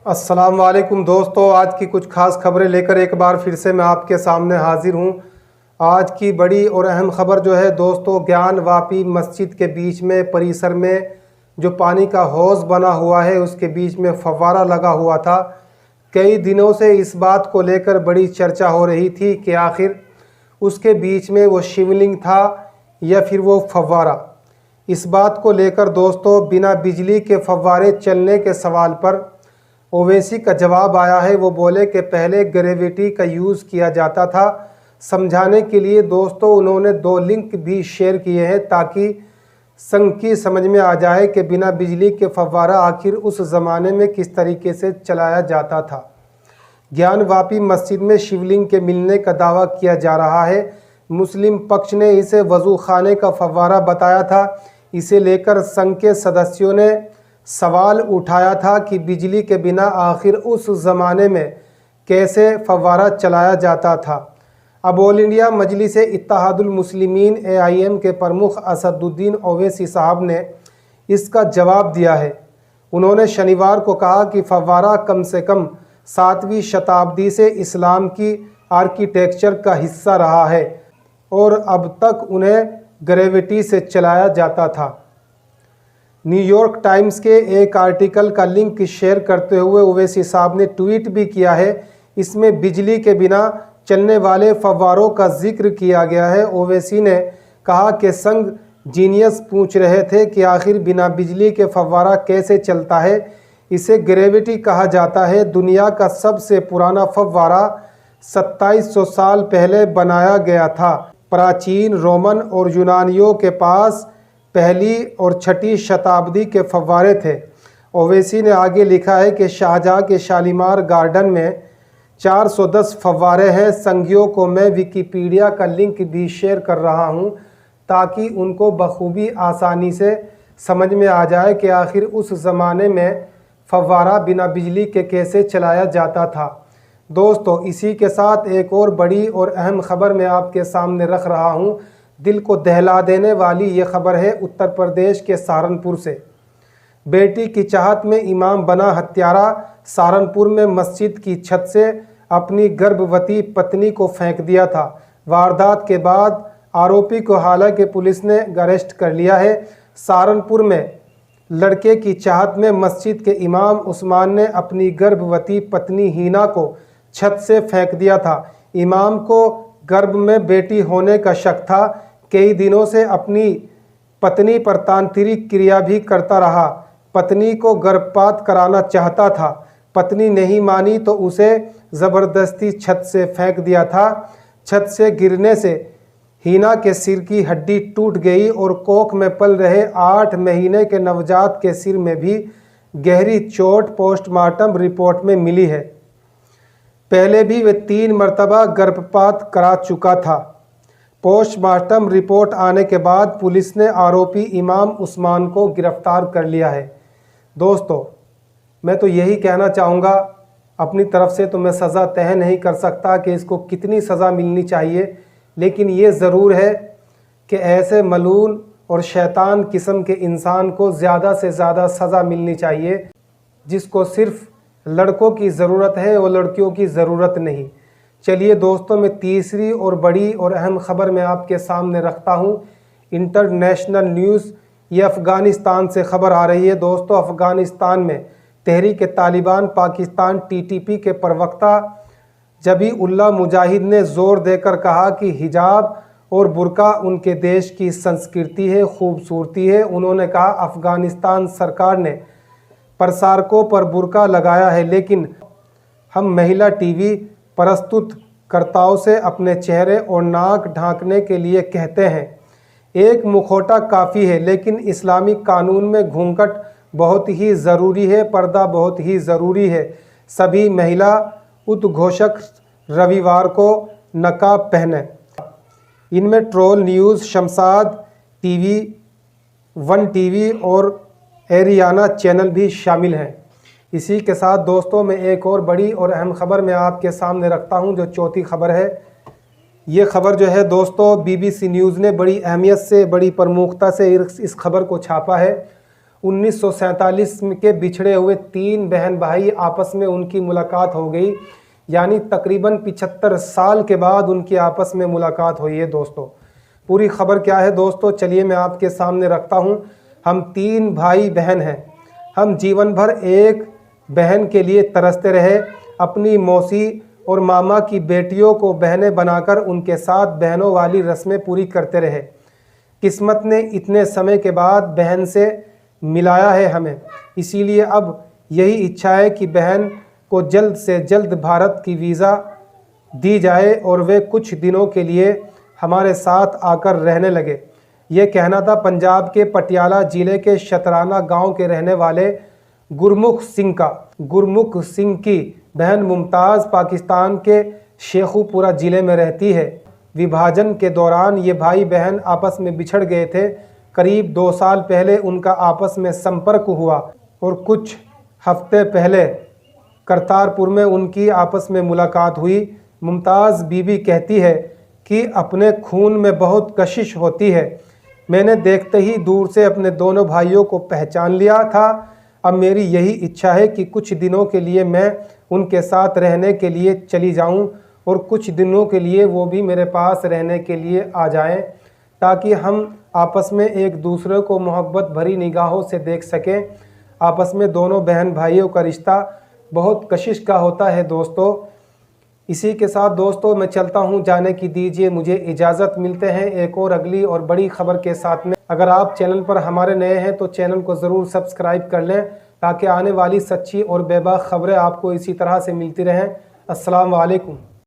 अस्सलाम वालेकुम दोस्तों, आज की कुछ खास खबरें लेकर एक बार फिर से मैं आपके सामने हाजिर हूं। आज की बड़ी और अहम खबर जो है दोस्तों, ज्ञान वापी मस्जिद के बीच में परिसर में जो पानी का हौज़ बना हुआ है उसके बीच में फव्वारा लगा हुआ था। कई दिनों से इस बात को लेकर बड़ी चर्चा हो रही थी कि आखिर उसके बीच में वो शिवलिंग था या फिर वो फव्वारा। इस बात को लेकर दोस्तों, बिना बिजली के फव्वारे चलने के सवाल पर ओवैसी का जवाब आया है। वो बोले कि पहले ग्रेविटी का यूज़ किया जाता था। समझाने के लिए दोस्तों उन्होंने 2 लिंक भी शेयर किए हैं ताकि संघ की समझ में आ जाए कि बिना बिजली के फव्वारा आखिर उस ज़माने में किस तरीके से चलाया जाता था। ज्ञान वापी मस्जिद में शिवलिंग के मिलने का दावा किया जा रहा है। मुस्लिम पक्ष ने इसे वज़ू खाने का फव्वारा बताया था। इसे लेकर संघ के सदस्यों ने सवाल उठाया था कि बिजली के बिना आखिर उस ज़माने में कैसे फव्वारा चलाया जाता था। अब ऑल इंडिया मजलिस इत्तेहादुल मुस्लिमीन AIM के प्रमुख असदुद्दीन ओवैसी साहब ने इसका जवाब दिया है। उन्होंने शनिवार को कहा कि फव्वारा कम से कम 7वीं शताब्दी से इस्लाम की आर्किटेक्चर का हिस्सा रहा है और अब तक उन्हें ग्रेविटी से चलाया जाता था। न्यूयॉर्क टाइम्स के एक आर्टिकल का लिंक शेयर करते हुए ओवैसी साहब ने ट्वीट भी किया है। इसमें बिजली के बिना चलने वाले फव्वारों का जिक्र किया गया है। ओवैसी ने कहा कि संघ जीनियस पूछ रहे थे कि आखिर बिना बिजली के फव्वारा कैसे चलता है। इसे ग्रेविटी कहा जाता है। दुनिया का सबसे पुराना फव्वारा 2700 साल पहले बनाया गया था। प्राचीन रोमन और यूनानियों के पास पहली और 6ठी शताब्दी के फव्वारे थे। ओवैसी ने आगे लिखा है कि शाहजहाँ के शालीमार गार्डन में 410 फव्वारे हैं। संघियों को मैं विकिपीडिया का लिंक भी शेयर कर रहा हूं ताकि उनको बखूबी आसानी से समझ में आ जाए कि आखिर उस ज़माने में फव्वारा बिना बिजली के कैसे चलाया जाता था। दोस्तों, इसी के साथ एक और बड़ी और अहम खबर मैं आपके सामने रख रहा हूं। दिल को दहला देने वाली ये खबर है उत्तर प्रदेश के सहारनपुर से। बेटी की चाहत में इमाम बना हत्यारा। सहारनपुर में मस्जिद की छत से अपनी गर्भवती पत्नी को फेंक दिया था। वारदात के बाद आरोपी को हालांकि पुलिस ने अरेस्ट कर लिया है। सहारनपुर में लड़के की चाहत में मस्जिद के इमाम उस्मान ने अपनी गर्भवती पत्नी हिना को छत से फेंक दिया था। इमाम को गर्भ में बेटी होने का शक था। कई दिनों से अपनी पत्नी पर तांत्रिक क्रिया भी करता रहा। पत्नी को गर्भपात कराना चाहता था। पत्नी नहीं मानी तो उसे ज़बरदस्ती छत से फेंक दिया था। छत से गिरने से हिना के सिर की हड्डी टूट गई और कोख में पल रहे 8 महीने के नवजात के सिर में भी गहरी चोट पोस्टमार्टम रिपोर्ट में मिली है। पहले भी वे 3 मरतबा गर्भपात करा चुका था। पोस्टमार्टम रिपोर्ट आने के बाद पुलिस ने आरोपी इमाम उस्मान को गिरफ्तार कर लिया है। दोस्तों, मैं तो यही कहना चाहूँगा, अपनी तरफ से तो मैं सज़ा तय नहीं कर सकता कि इसको कितनी सज़ा मिलनी चाहिए, लेकिन ये ज़रूर है कि ऐसे मलून और शैतान किस्म के इंसान को ज़्यादा से ज़्यादा सज़ा मिलनी चाहिए। जिसको सिर्फ़ लड़कों की ज़रूरत है और लड़कियों की ज़रूरत नहीं। चलिए दोस्तों, मैं तीसरी और बड़ी और अहम ख़बर मैं आपके सामने रखता हूँ। इंटरनेशनल न्यूज़, ये अफ़गानिस्तान से ख़बर आ रही है। दोस्तों, अफ़गानिस्तान में तहरीक तालिबान पाकिस्तान TTP के प्रवक्ता ज़बीउल्लाह मुजाहिद ने ज़ोर देकर कहा कि हिजाब और बुर्का उनके देश की संस्कृति है, खूबसूरती है। उन्होंने कहा अफ़गानिस्तान सरकार ने प्रसारकों पर बुर्का लगाया है, लेकिन हम महिला TV प्रस्तुतकर्ताओं से अपने चेहरे और नाक ढांकने के लिए कहते हैं। एक मुखौटा काफ़ी है, लेकिन इस्लामिक कानून में घूंघट बहुत ही ज़रूरी है, पर्दा बहुत ही ज़रूरी है। सभी महिला उद्घोषक रविवार को नकाब पहने। इनमें troll news, Shamsad TV, 1 TV और एरियाना चैनल भी शामिल हैं। इसी के साथ दोस्तों, मैं एक और बड़ी और अहम ख़बर मैं आपके सामने रखता हूं, जो चौथी ख़बर है। ये ख़बर जो है दोस्तों, BBC न्यूज़ ने बड़ी अहमियत से, बड़ी प्रमुखता से इस खबर को छापा है। 1947 के बिछड़े हुए 3 बहन भाई आपस में उनकी मुलाकात हो गई, यानी तकरीबन 75 साल के बाद उनकी आपस में मुलाकात हुई है दोस्तों। पूरी खबर क्या है दोस्तों, चलिए मैं आपके सामने रखता हूँ। हम 3 भाई बहन हैं। हम जीवन भर एक बहन के लिए तरसते रहे। अपनी मौसी और मामा की बेटियों को बहनें बनाकर उनके साथ बहनों वाली रस्में पूरी करते रहे। किस्मत ने इतने समय के बाद बहन से मिलाया है हमें, इसीलिए अब यही इच्छा है कि बहन को जल्द से जल्द भारत की वीज़ा दी जाए और वे कुछ दिनों के लिए हमारे साथ आकर रहने लगे। ये कहना था पंजाब के पटियाला ज़िले के शतराना गांव के रहने वाले गुरमुख सिंह का। गुरमुख सिंह की बहन मुमताज़ पाकिस्तान के शेखुपुरा ज़िले में रहती है। विभाजन के दौरान ये भाई बहन आपस में बिछड़ गए थे। करीब 2 साल पहले उनका आपस में संपर्क हुआ और कुछ हफ्ते पहले करतारपुर में उनकी आपस में मुलाकात हुई। मुमताज़ बीबी कहती है कि अपने खून में बहुत कशिश होती है। मैंने देखते ही दूर से अपने दोनों भाइयों को पहचान लिया था। अब मेरी यही इच्छा है कि कुछ दिनों के लिए मैं उनके साथ रहने के लिए चली जाऊं और कुछ दिनों के लिए वो भी मेरे पास रहने के लिए आ जाएं, ताकि हम आपस में एक दूसरे को मोहब्बत भरी निगाहों से देख सकें। आपस में दोनों बहन भाइयों का रिश्ता बहुत कशिश का होता है दोस्तों। इसी के साथ दोस्तों मैं चलता हूं, जाने की दीजिए मुझे इजाज़त। मिलते हैं एक और अगली और बड़ी खबर के साथ में। अगर आप चैनल पर हमारे नए हैं तो चैनल को ज़रूर सब्सक्राइब कर लें, ताकि आने वाली सच्ची और बेबाक खबरें आपको इसी तरह से मिलती रहें। अस्सलाम वालेकुम।